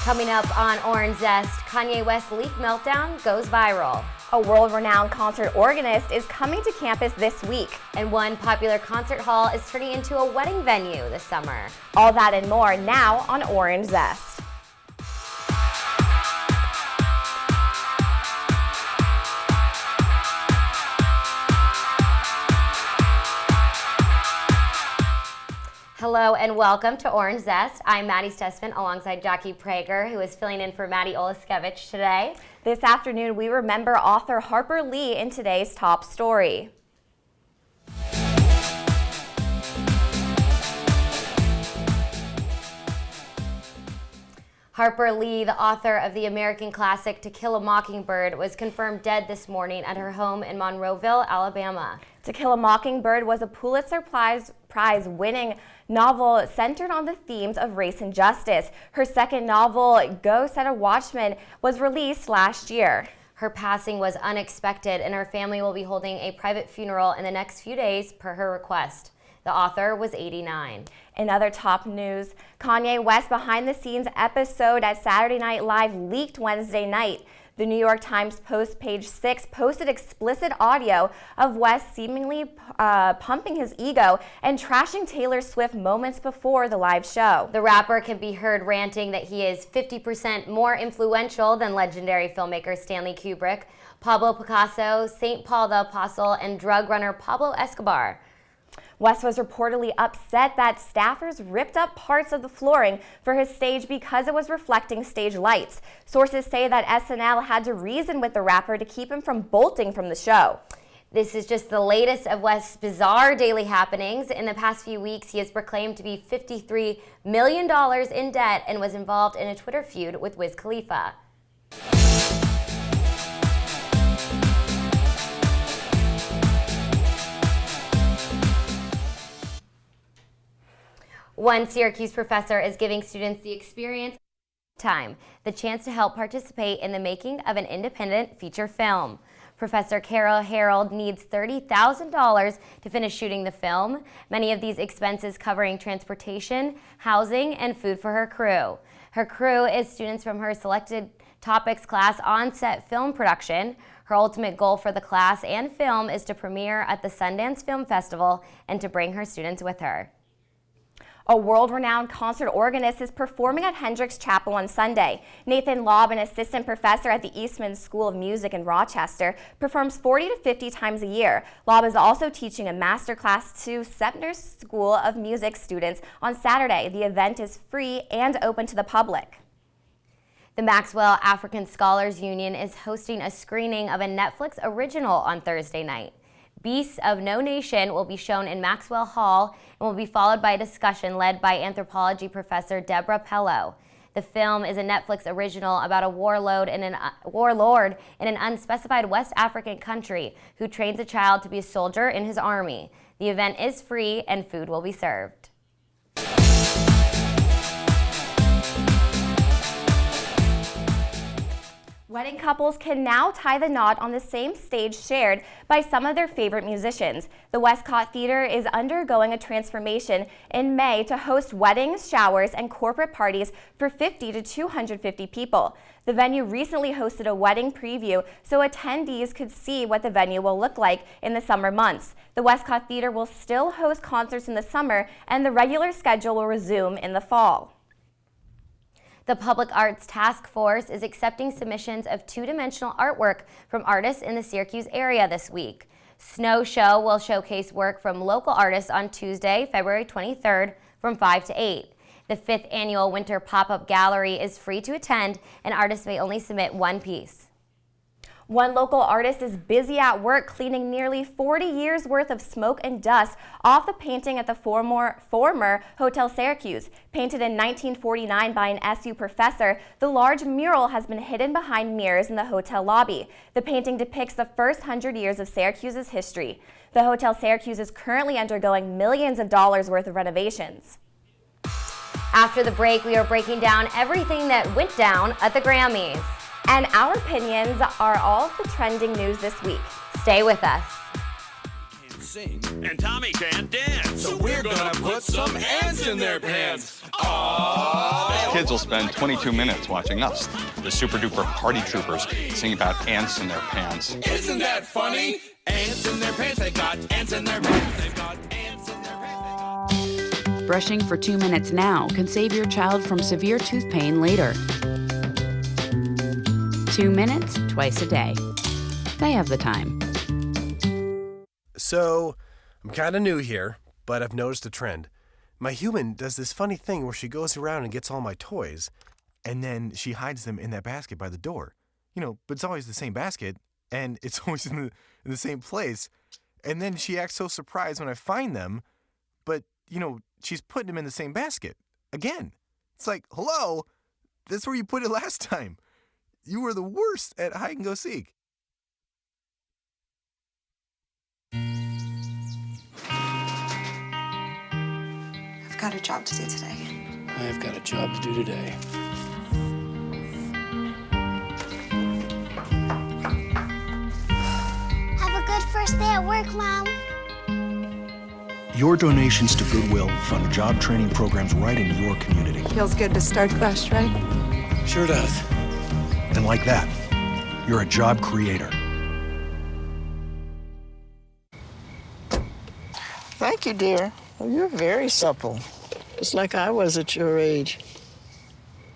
Coming up on Orange Zest, Kanye West's leak meltdown goes viral. A world-renowned concert organist is coming to campus this week. And one popular concert hall is turning into a wedding venue this summer. All that and more now on Orange Zest. Hello and welcome to Orange Zest. I'm Maddie Stessman alongside Jackie Prager, who is filling in for Maddie Olaskevich today. This afternoon, we remember author Harper Lee in today's top story. Harper Lee, the author of the American classic To Kill a Mockingbird, was confirmed dead this morning at her home in Monroeville, Alabama. To Kill a Mockingbird was a Pulitzer Prize-winning novel centered on the themes of race and justice. Her second novel, Go Set a Watchman, was released last year. Her passing was unexpected, and her family will be holding a private funeral in the next few days per her request. The author was 89. In other top news, Kanye West behind-the-scenes episode at Saturday Night Live leaked Wednesday night. The New York Times Post page 6 posted explicit audio of West seemingly pumping his ego and trashing Taylor Swift moments before the live show. The rapper can be heard ranting that he is 50% more influential than legendary filmmaker Stanley Kubrick, Pablo Picasso, St. Paul the Apostle, and drug runner Pablo Escobar. West was reportedly upset that staffers ripped up parts of the flooring for his stage because it was reflecting stage lights. Sources say that SNL had to reason with the rapper to keep him from bolting from the show. This is just the latest of West's bizarre daily happenings. In the past few weeks, he is proclaimed to be $53 million in debt and was involved in a Twitter feud with Wiz Khalifa. One Syracuse professor is giving students the experience time, the chance to help participate in the making of an independent feature film. Professor Carol Harold needs $30,000 to finish shooting the film, many of these expenses covering transportation, housing, and food for her crew. Her crew is students from her selected topics class on-set film production. Her ultimate goal for the class and film is to premiere at the Sundance Film Festival and to bring her students with her. A world-renowned concert organist is performing at Hendricks Chapel on Sunday. Nathan Laub, an assistant professor at the Eastman School of Music in Rochester, performs 40 to 50 times a year. Laub is also teaching a master class to Sepner School of Music students on Saturday. The event is free and open to the public. The Maxwell African Scholars Union is hosting a screening of a Netflix original on Thursday night. Beasts of No Nation will be shown in Maxwell Hall and will be followed by a discussion led by anthropology professor Deborah Pello. The film is a Netflix original about a warlord in an unspecified West African country who trains a child to be a soldier in his army. The event is free and food will be served. Wedding couples can now tie the knot on the same stage shared by some of their favorite musicians. The Westcott Theater is undergoing a transformation in May to host weddings, showers, and corporate parties for 50 to 250 people. The venue recently hosted a wedding preview so attendees could see what the venue will look like in the summer months. The Westcott Theater will still host concerts in the summer, and the regular schedule will resume in the fall. The Public Arts Task Force is accepting submissions of two-dimensional artwork from artists in the Syracuse area this week. Snow Show will showcase work from local artists on Tuesday, February 23rd from 5 to 8. The 5th annual Winter Pop-Up Gallery is free to attend, and artists may only submit one piece. One local artist is busy at work cleaning nearly 40 years worth of smoke and dust off the painting at the former Hotel Syracuse. Painted in 1949 by an SU professor, the large mural has been hidden behind mirrors in the hotel lobby. The painting depicts the first 100 years of Syracuse's history. The Hotel Syracuse is currently undergoing millions of dollars worth of renovations. After the break, we are breaking down everything that went down at the Grammys. And our opinions are all of the trending news this week. Stay with us. Can't sing, and Tommy can't dance. So we're gonna put some ants in their pants. Aww. kids will spend 22 minutes watching us, the super duper party troopers, sing about ants in their pants. Isn't that funny? Ants in their pants, they've got ants in their pants, they've got ants in their pants. Brushing for 2 minutes now can save your child from severe tooth pain later. 2 minutes, twice a day. They have the time. So, I'm kind of new here, but I've noticed a trend. My human does this funny thing where she goes around and gets all my toys, and then she hides them in that basket by the door. But it's always the same basket, and it's always in the same place. And then she acts so surprised when I find them, but, she's putting them in the same basket. Again. It's like, hello? That's where you put it last time. You were the worst at hide and go seek. I've got a job to do today. I've got a job to do today. Have a good first day at work, Mom. Your donations to Goodwill fund job training programs right in your community. Feels good to start fresh, right? Sure does. And like that, you're a job creator. Thank you, dear. You're very supple. It's like I was at your age.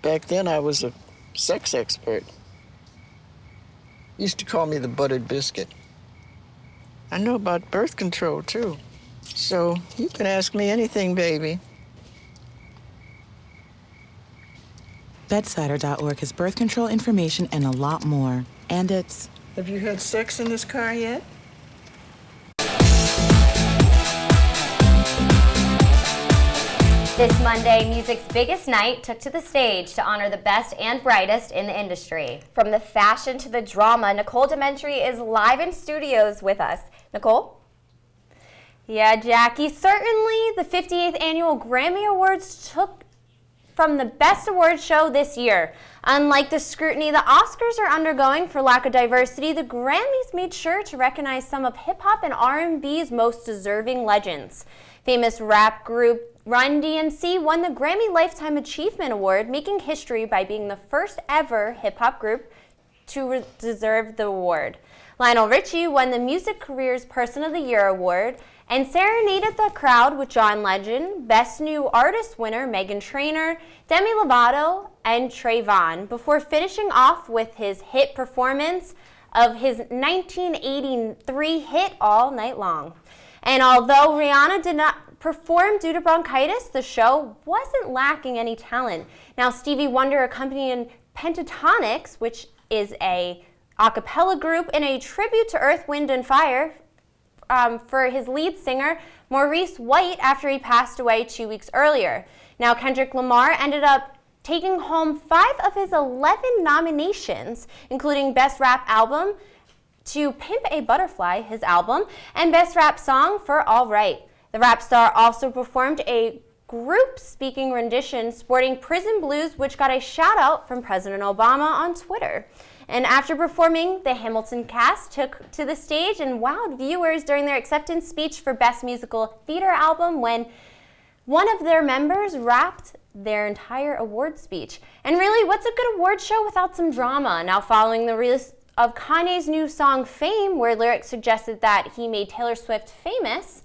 Back then, I was a sex expert. Used to call me the buttered biscuit. I know about birth control, too. So you can ask me anything, baby. Bedsider.org has birth control information and a lot more. And it's... Have you had sex in this car yet? This Monday, music's biggest night took to the stage to honor the best and brightest in the industry. From the fashion to the drama, Nicole Dementri is live in studios with us. Nicole? Yeah, Jackie, certainly the 58th Annual Grammy Awards took from the best awards show this year. Unlike the scrutiny the Oscars are undergoing for lack of diversity, the Grammys made sure to recognize some of hip-hop and R&B's most deserving legends. Famous rap group Run DMC won the Grammy Lifetime Achievement Award, making history by being the first ever hip-hop group to deserve the award. Lionel Richie won the Music Careers Person of the Year Award and serenaded the crowd with John Legend, Best New Artist winner Meghan Trainor, Demi Lovato, and Trayvon, before finishing off with his hit performance of his 1983 hit All Night Long. And although Rihanna did not perform due to bronchitis, the show wasn't lacking any talent. Now, Stevie Wonder accompanied Pentatonix, which is a cappella group, in a tribute to Earth, Wind, and Fire for his lead singer, Maurice White, after he passed away 2 weeks earlier. Now, Kendrick Lamar ended up taking home 5 of his 11 nominations, including Best Rap Album to Pimp a Butterfly, his album, and Best Rap Song for All Right. The rap star also performed a group-speaking rendition sporting Prison Blues, which got a shout-out from President Obama on Twitter. And after performing, the Hamilton cast took to the stage and wowed viewers during their acceptance speech for Best Musical Theater Album when one of their members rapped their entire award speech. And really, what's a good award show without some drama? Now, following the release of Kanye's new song Fame, where lyrics suggested that he made Taylor Swift famous,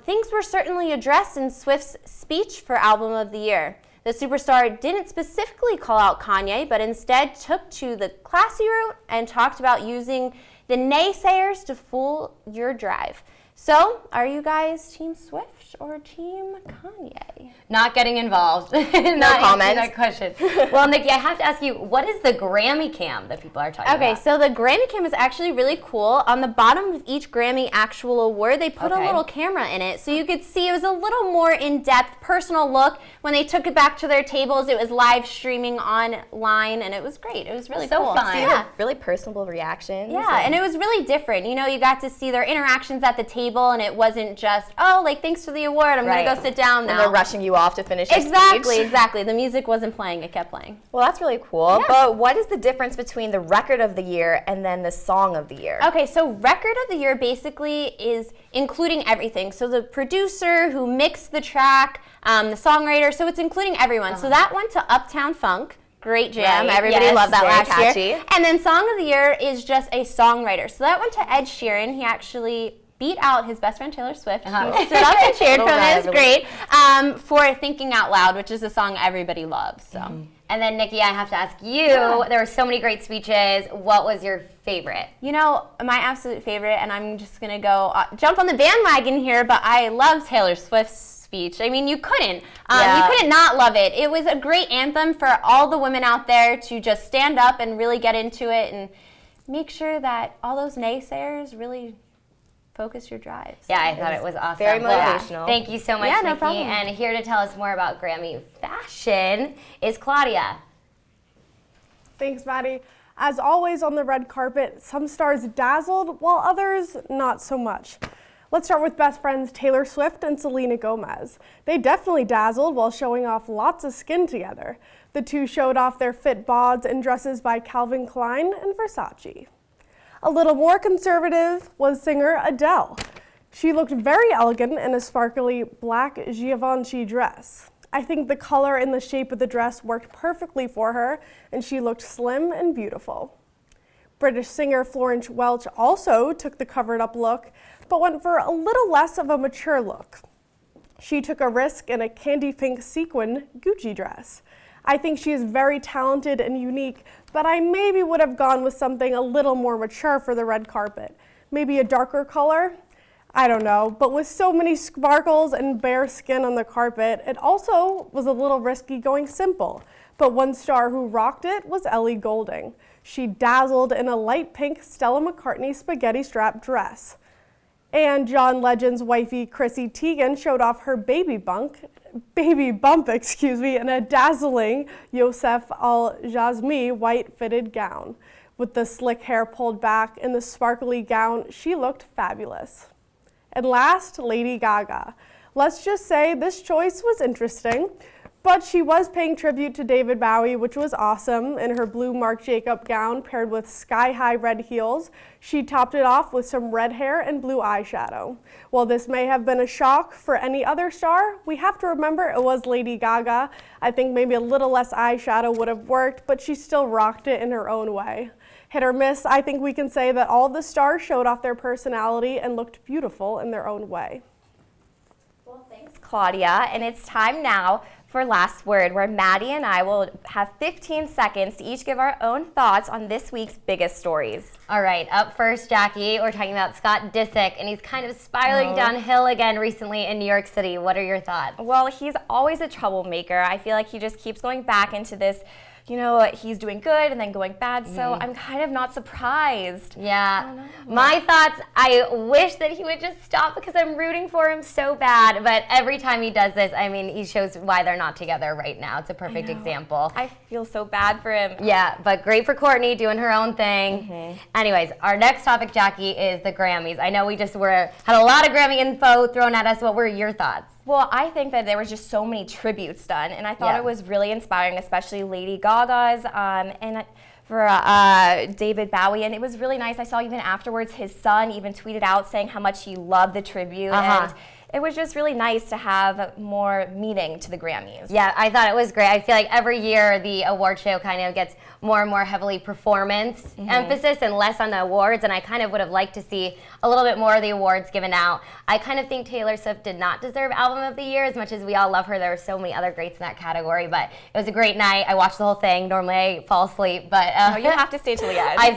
things were certainly addressed in Swift's speech for Album of the Year. The superstar didn't specifically call out Kanye, but instead took to the classy route and talked about using the naysayers to fool your drive. So, are you guys Team Swift or Team Kanye? Not getting involved. No Not comment. That question. Well, Nikki, I have to ask you, what is the Grammy cam that people are talking about? Okay, so the Grammy cam is actually really cool. On the bottom of each Grammy actual award, they put a little camera in it, so you could see it was a little more in-depth, personal look. When they took it back to their tables, it was live streaming online, and it was great. It was really cool. Fun. Yeah. Really personable reactions. Yeah, and it was really different. You know, you got to see their interactions at the table. table, and it wasn't just, oh, like, thanks for the award, I'm going to go sit down now. And they're rushing you off to finish your speech. Exactly. The music wasn't playing, it kept playing. Well, that's really cool. Yeah. But what is the difference between the record of the year and then the song of the year? Okay, so record of the year basically is including everything. So the producer who mixed the track, the songwriter, so it's including everyone. So that went to Uptown Funk. Great jam. Right. Everybody loved that last catchy. year. And then Song of the Year is just a songwriter. So that went to Ed Sheeran. He actually beat out his best friend Taylor Swift. He stood up and cheered from it. It was great. For Thinking Out Loud, which is a song everybody loves. So. And then, Nikki, I have to ask you, there were so many great speeches. What was your favorite? You know, my absolute favorite, and I'm just going to go jump on the bandwagon here, but I love Taylor Swift's speech. I mean, you couldn't. You couldn't not love it. It was a great anthem for all the women out there to just stand up and really get into it and make sure that all those naysayers really focus your drives. Yeah, I thought it was awesome. Very motivational. Thank you so much, no Nikki. problem. And here to tell us more about Grammy fashion is Claudia. Thanks, Maddie. As always on the red carpet, some stars dazzled while others not so much. Let's start with best friends Taylor Swift and Selena Gomez. They definitely dazzled while showing off lots of skin together. The two showed off their fit bods in dresses by Calvin Klein and Versace. A little more conservative was singer Adele. She looked very elegant in a sparkly black Givenchy dress. I think the color and the shape of the dress worked perfectly for her, and she looked slim and beautiful. British singer Florence Welch also took the covered-up look, but went for a little less of a mature look. She took a risk in a candy pink sequin Gucci dress. I think she is very talented and unique, but I maybe would have gone with something a little more mature for the red carpet. Maybe a darker color? I don't know, but with so many sparkles and bare skin on the carpet, it also was a little risky going simple. But one star who rocked it was Ellie Goulding. She dazzled in a light pink Stella McCartney spaghetti strap dress. And John Legend's wifey Chrissy Teigen showed off her baby bump, in a dazzling Youssef Al-Jazmi white fitted gown. With the slick hair pulled back and the sparkly gown, she looked fabulous. And last, Lady Gaga. Let's just say this choice was interesting, but she was paying tribute to David Bowie, which was awesome, in her blue Marc Jacob gown paired with sky-high red heels. She topped it off with some red hair and blue eyeshadow. While this may have been a shock for any other star, we have to remember it was Lady Gaga. I think maybe a little less eyeshadow would have worked, but she still rocked it in her own way. Hit or miss, I think we can say that all the stars showed off their personality and looked beautiful in their own way. Well, thanks, Claudia. And it's time now for Last Word, where Maddie and I will have 15 seconds to each give our own thoughts on this week's biggest stories. All right, up first, Jackie, we're talking about Scott Disick, and he's kind of spiraling downhill again recently in New York City. What are your thoughts? Well, he's always a troublemaker. I feel like he just keeps going back into this, you know, he's doing good and then going bad, so I'm kind of not surprised. Yeah. My thoughts, I wish that he would just stop because I'm rooting for him so bad, but every time he does this, I mean, he shows why they're not together right now. It's a perfect example. I feel so bad for him. Yeah, but great for Courtney doing her own thing. Anyways, our next topic, Jackie, is the Grammys. I know we just had a lot of Grammy info thrown at us. What were your thoughts? Well, I think that there was just so many tributes done, and I thought it was really inspiring, especially Lady Gaga's and for David Bowie, and it was really nice. I saw even afterwards his son even tweeted out saying how much he loved the tribute, and it was just really nice to have more meaning to the Grammys. Yeah, I thought it was great. I feel like every year the award show kind of gets more and more heavily performance emphasis and less on the awards, and I kind of would have liked to see a little bit more of the awards given out. I kind of think Taylor Swift did not deserve Album of the Year as much as we all love her. There were so many other greats in that category, but it was a great night. I watched the whole thing. Normally I fall asleep, but no, you have to stay till the end. I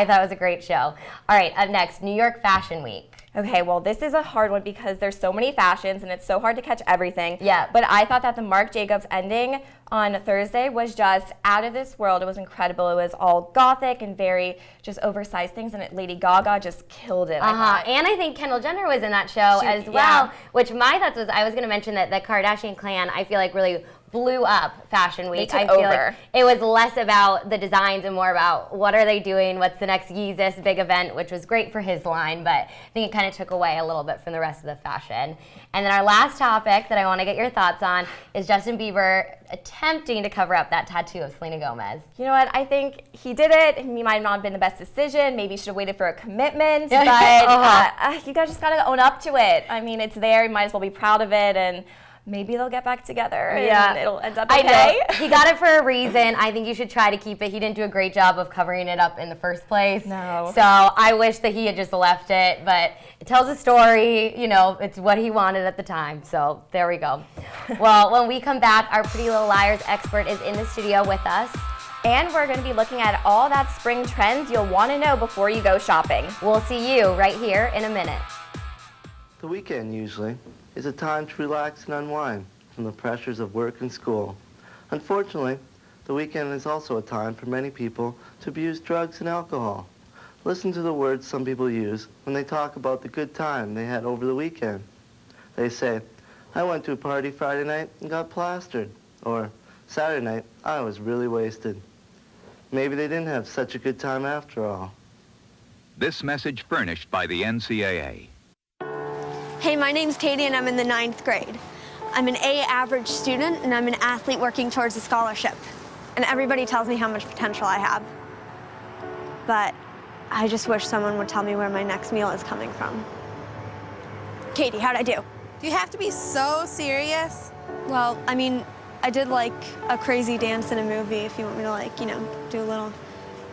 thought it was a great show. All right, up next, New York Fashion Week. Okay, well, this is a hard one because there's so many fashions and it's so hard to catch everything. Yeah. But I thought that the Marc Jacobs ending on Thursday was just out of this world. It was incredible. It was all gothic and very just oversized things, and Lady Gaga just killed it. And I think Kendall Jenner was in that show as well, which my thoughts was I was going to mention that the Kardashian clan, I feel like, really blew up Fashion Week. They took I feel over. like it was less about the designs and more about what are they doing, what's the next Yeezus big event, which was great for his line, but I think it kind of took away a little bit from the rest of the fashion. And then our last topic that I want to get your thoughts on is Justin Bieber attempting to cover up that tattoo of Selena Gomez. You know what? I think he did it. He might not have been the best decision. Maybe he should have waited for a commitment. But you guys just got to own up to it. I mean, it's there. You might as well be proud of it. And maybe they'll get back together and it'll end up okay. I know. He got it for a reason. I think you should try to keep it. He didn't do a great job of covering it up in the first place. No. So I wish that he had just left it, but it tells a story. You know, it's what he wanted at the time. So there we go. Well, when we come back, our Pretty Little Liars expert is in the studio with us. And we're going to be looking at all that spring trends you'll want to know before you go shopping. We'll see you right here in a minute. The weekend usually is a time to relax and unwind from the pressures of work and school. Unfortunately, the weekend is also a time for many people to abuse drugs and alcohol. Listen to the words some people use when they talk about the good time they had over the weekend. They say, "I went to a party Friday night and got plastered," or "Saturday night, I was really wasted." Maybe they didn't have such a good time after all. This message furnished by the NCAA. Hey, my name's Katie and I'm in the 9th grade. I'm an A average student and I'm an athlete working towards a scholarship. And everybody tells me how much potential I have. But I just wish someone would tell me where my next meal is coming from. Katie, how'd I do? Do you have to be so serious? Well, I mean, I did like a crazy dance in a movie if you want me to like, you know, do a little,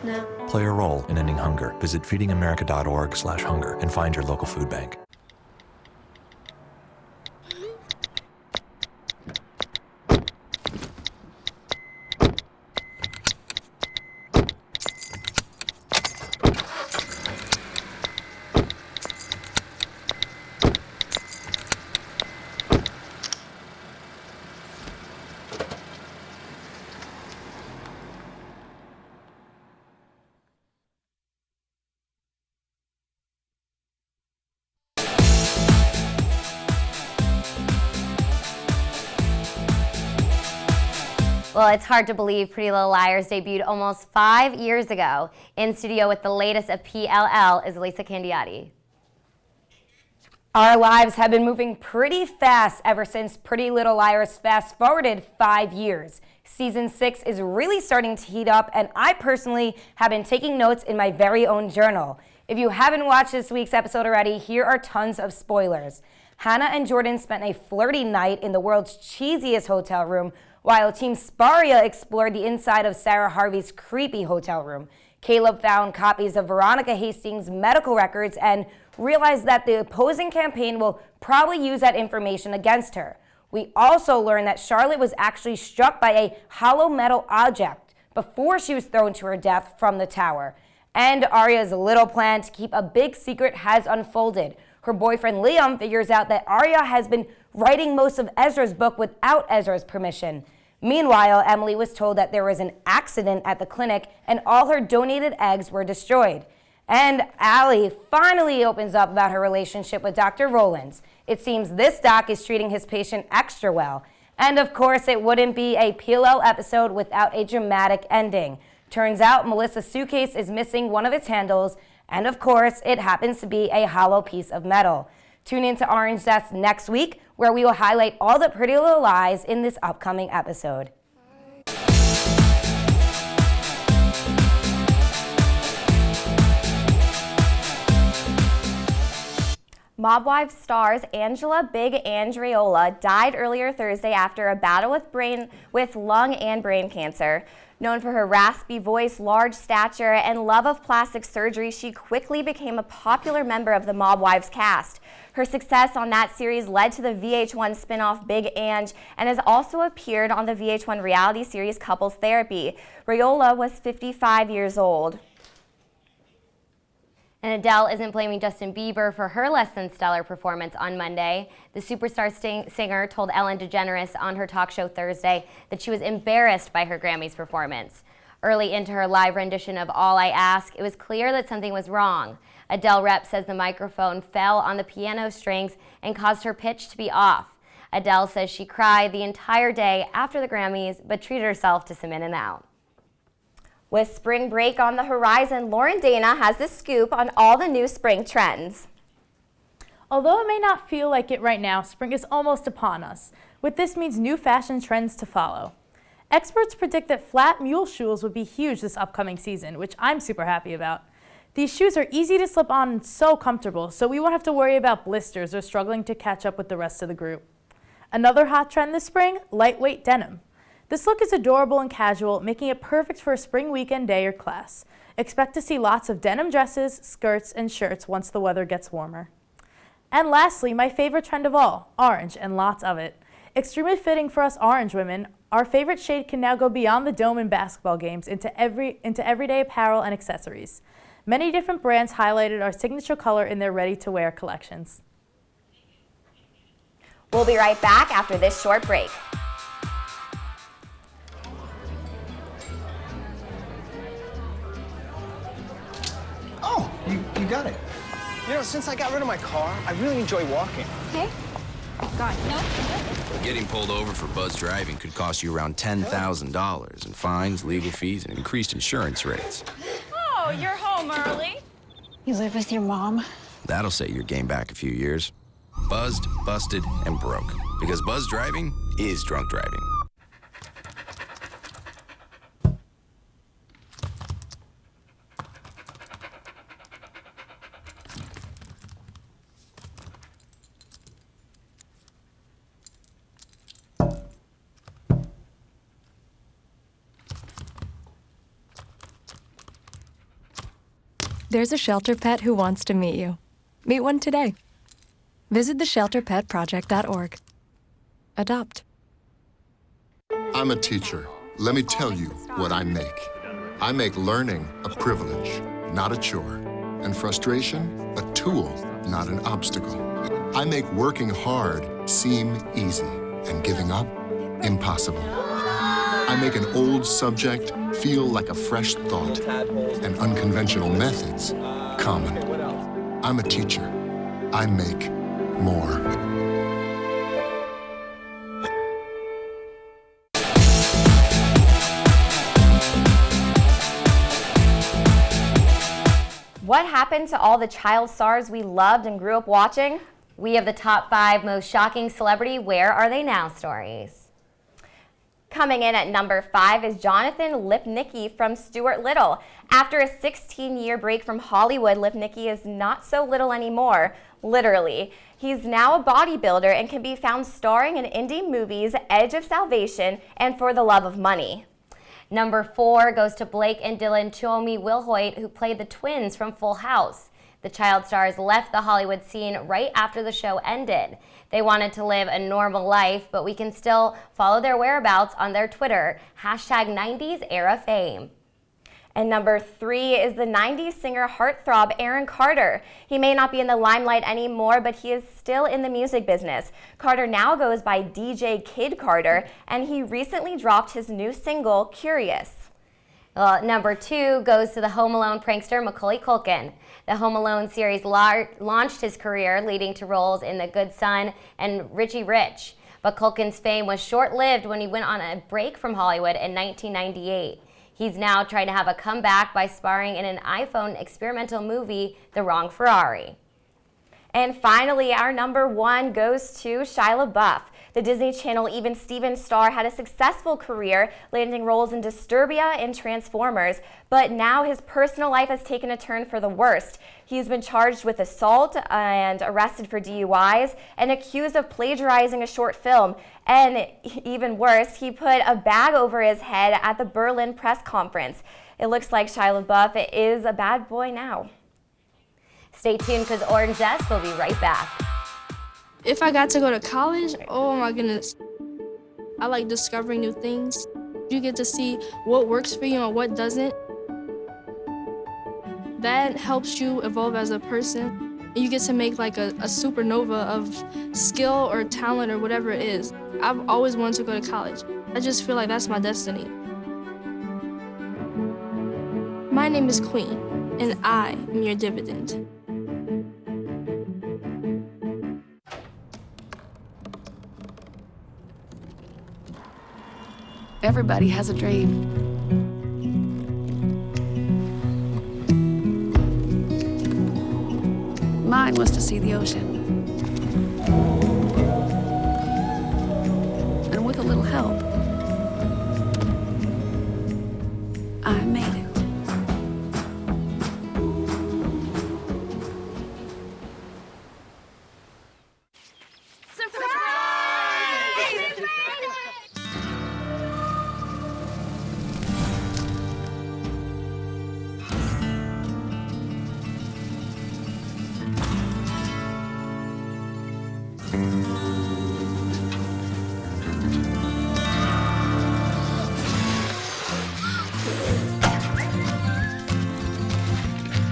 no. Play a role in ending hunger. Visit feedingamerica.org/hunger and find your local food bank. Well, it's hard to believe Pretty Little Liars debuted almost 5 years ago. In studio with the latest of PLL is Lisa Candiati. Our lives have been moving pretty fast ever since Pretty Little Liars fast-forwarded 5 years. Season 6 is really starting to heat up, and I personally have been taking notes in my very own journal. If you haven't watched this week's episode already, here are tons of spoilers. Hannah and Jordan spent a flirty night in the world's cheesiest hotel room, while Team Sparia explored the inside of Sarah Harvey's creepy hotel room. Caleb found copies of Veronica Hastings' medical records and realized that the opposing campaign will probably use that information against her. We also learned that Charlotte was actually struck by a hollow metal object before she was thrown to her death from the tower. And Arya's little plan to keep a big secret has unfolded. Her boyfriend Liam figures out that Arya has been writing most of Ezra's book without Ezra's permission. Meanwhile, Emily was told that there was an accident at the clinic and all her donated eggs were destroyed. And Allie finally opens up about her relationship with Dr. Rowlands. It seems this doc is treating his patient extra well. And of course, it wouldn't be a PLL episode without a dramatic ending. Turns out Melissa's suitcase is missing one of its handles, and of course, it happens to be a hollow piece of metal. Tune in to Orange Zest next week, where we will highlight all the Pretty Little Lies in this upcoming episode. Mob Wives stars Angela Big Andreola died earlier Thursday after a battle with lung and brain cancer. Known for her raspy voice, large stature, and love of plastic surgery, she quickly became a popular member of the Mob Wives cast. Her success on that series led to the VH1 spin-off Big Ange and has also appeared on the VH1 reality series Couples Therapy. Rayola was 55 years old. And Adele isn't blaming Justin Bieber for her less than stellar performance on Monday. The superstar singer told Ellen DeGeneres on her talk show Thursday that she was embarrassed by her Grammys performance. Early into her live rendition of All I Ask, it was clear that something was wrong. Adele rep says the microphone fell on the piano strings and caused her pitch to be off. Adele says she cried the entire day after the Grammys, but treated herself to some In-N-Out. With spring break on the horizon, Lauren Dana has the scoop on all the new spring trends. Although it may not feel like it right now, spring is almost upon us. What this means new fashion trends to follow. Experts predict that flat mule shoes will be huge this upcoming season, which I'm super happy about. These shoes are easy to slip on and so comfortable, so we won't have to worry about blisters or struggling to catch up with the rest of the group. Another hot trend this spring, lightweight denim. This look is adorable and casual, making it perfect for a spring weekend day or class. Expect to see lots of denim dresses, skirts, and shirts once the weather gets warmer. And lastly, my favorite trend of all, orange, and lots of it. Extremely fitting for us orange women, our favorite shade can now go beyond the dome in basketball games into everyday apparel and accessories. Many different brands highlighted our signature color in their ready-to-wear collections. We'll be right back after this short break. Oh, you got it. You know, since I got rid of my car, I really enjoy walking. Okay. Got it. No. Getting pulled over for buzz driving could cost you around $10,000 in fines, legal fees, and increased insurance rates. Oh, you're home early. You live with your mom? That'll set your game back a few years. Buzzed, busted, and broke. Because buzz driving is drunk driving. There's a shelter pet who wants to meet you. Meet one today. Visit theshelterpetproject.org. Adopt. I'm a teacher. Let me tell you what I make. I make learning a privilege, not a chore, and frustration a tool, not an obstacle. I make working hard seem easy and giving up impossible. I make an old subject feel like a fresh thought and unconventional methods common. I'm a teacher. I make more. What happened to all the child stars we loved and grew up watching? We have the top 5 most shocking celebrity Where Are They Now stories. Coming in at number 5 is Jonathan Lipnicki from Stuart Little. After a 16-year break from Hollywood, Lipnicki is not so little anymore, literally. He's now a bodybuilder and can be found starring in indie movies Edge of Salvation and For the Love of Money. Number 4 goes to Blake and Dylan Tuomi-Wilhoit, who played the twins from Full House. The child stars left the Hollywood scene right after the show ended. They wanted to live a normal life, but we can still follow their whereabouts on their Twitter, #90sEraFame. And number 3 is the 90s singer heartthrob Aaron Carter. He may not be in the limelight anymore, but he is still in the music business. Carter now goes by DJ Kid Carter, and he recently dropped his new single, Curious. Number 2 goes to the Home Alone prankster Macaulay Culkin. The Home Alone series launched his career, leading to roles in The Good Son and Richie Rich. But Culkin's fame was short-lived when he went on a break from Hollywood in 1998. He's now trying to have a comeback by starring in an iPhone experimental movie, The Wrong Ferrari. And finally, our number 1 goes to Shia LaBeouf. The Disney Channel Even Stevens star had a successful career, landing roles in Disturbia and Transformers, but now his personal life has taken a turn for the worst. He's been charged with assault and arrested for DUIs and accused of plagiarizing a short film. And even worse, he put a bag over his head at the Berlin press conference. It looks like Shia LaBeouf is a bad boy now. Stay tuned because Orange Zest will be right back. If I got to go to college, oh my goodness. I like discovering new things. You get to see what works for you and what doesn't. That helps you evolve as a person. You get to make like a supernova of skill or talent or whatever it is. I've always wanted to go to college. I just feel like that's my destiny. My name is Queen, and I am your dividend. Everybody has a dream. Mine was to see the ocean. And with a little help, I made it.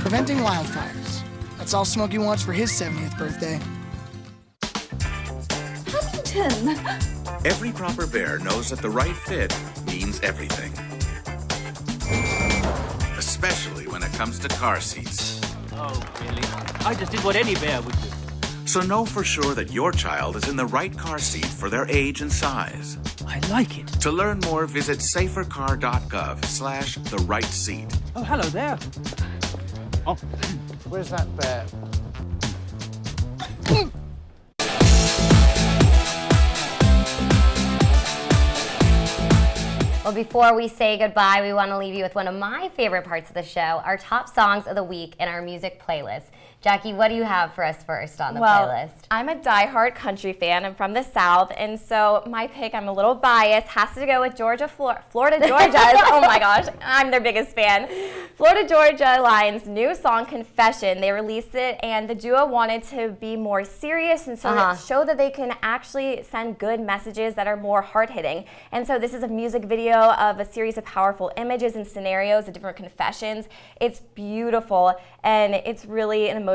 Preventing wildfires. That's all Smokey wants for his 70th birthday. Huntington! Every proper bear knows that the right fit means everything. Especially when it comes to car seats. Oh, really? I just did what any bear would do. So know for sure that your child is in the right car seat for their age and size. I like it. To learn more, visit safercar.gov/the right seat. Oh, hello there. Oh, where's that bear? Well, before we say goodbye, we want to leave you with one of my favorite parts of the show, our top songs of the week and our music playlist. Jackie, what do you have for us first on the playlist? I'm a diehard country fan. I'm from the South, and so my pick, I'm a little biased, has to go with Florida Georgia's. Oh my gosh, I'm their biggest fan. Florida Georgia Line's new song, Confession. They released it, and the duo wanted to be more serious and show that they can actually send good messages that are more hard-hitting. And so this is a music video of a series of powerful images and scenarios of different confessions. It's beautiful, and it's really an emotional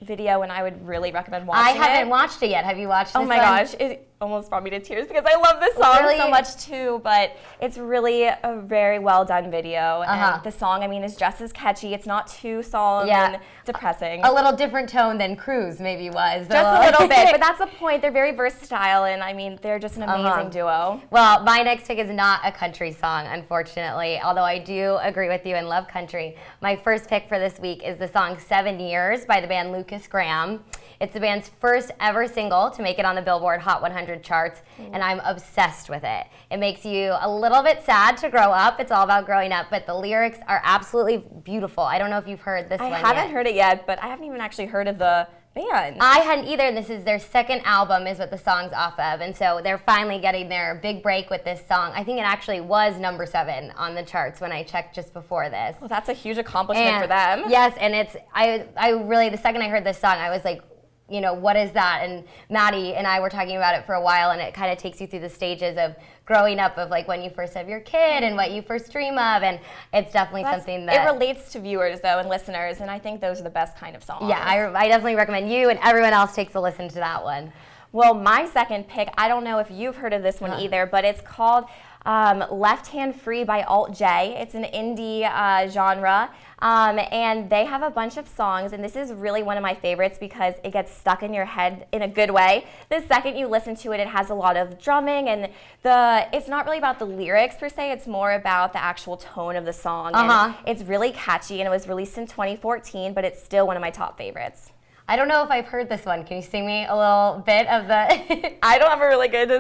video, and I would really recommend watching it. I haven't watched it yet. Have you watched it? Oh my gosh, it almost brought me to tears because I love this song so much too, but it's really a very well done video. And the song, I mean, is just as catchy. It's not too solemn and depressing. A little different tone than Cruise maybe was. Just a little bit, but that's the point. They're very versatile, and I mean, they're just an amazing duo. Well, my next pick is not a country song, unfortunately, although I do agree with you and love country. My first pick for this week is the song 7 Years by the band Lucas Graham. It's the band's first ever single to make it on the Billboard Hot 100 charts, and I'm obsessed with it. It makes you a little bit sad to grow up. It's all about growing up, but the lyrics are absolutely beautiful. I don't know if you've heard this one yet. I haven't heard it yet, but I haven't even actually heard of the band. I hadn't either, and this is their second album is what the song's off of, and so they're finally getting their big break with this song. I think it actually was number 7 on the charts when I checked just before this. Well, that's a huge accomplishment for them. Yes, and it's, I really, the second I heard this song, I was like, you know, what is that? And Maddie and I were talking about it for a while, and it kind of takes you through the stages of growing up, of like when you first have your kid and what you first dream of, and it's definitely something that... It relates to viewers, though, and listeners, and I think those are the best kind of songs. Yeah, I definitely recommend you and everyone else takes a listen to that one. Well, my second pick, I don't know if you've heard of this one either, but it's called Left Hand Free by Alt J. It's an indie genre, and they have a bunch of songs, and this is really one of my favorites because it gets stuck in your head in a good way. The second you listen to it, it has a lot of drumming, and it's not really about the lyrics per se, it's more about the actual tone of the song. And it's really catchy, and it was released in 2014, but it's still one of my top favorites. I don't know if I've heard this one. Can you sing me a little bit of the... I don't have a really good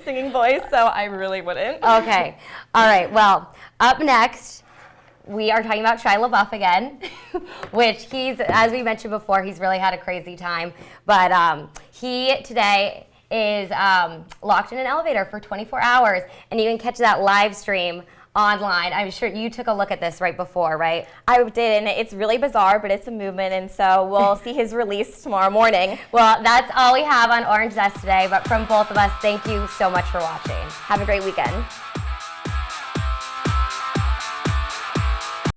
singing voice, so I really wouldn't. Okay. All right. Well, up next, we are talking about Shia LaBeouf again, which he's, as we mentioned before, he's really had a crazy time. But he today is locked in an elevator for 24 hours, and you can catch that live stream online. I'm sure you took a look at this right before, right? I did, and it's really bizarre, but it's a movement, and so we'll see his release tomorrow morning. Well, that's all we have on Orange Zest today, but from both of us, thank you so much for watching. Have a great weekend.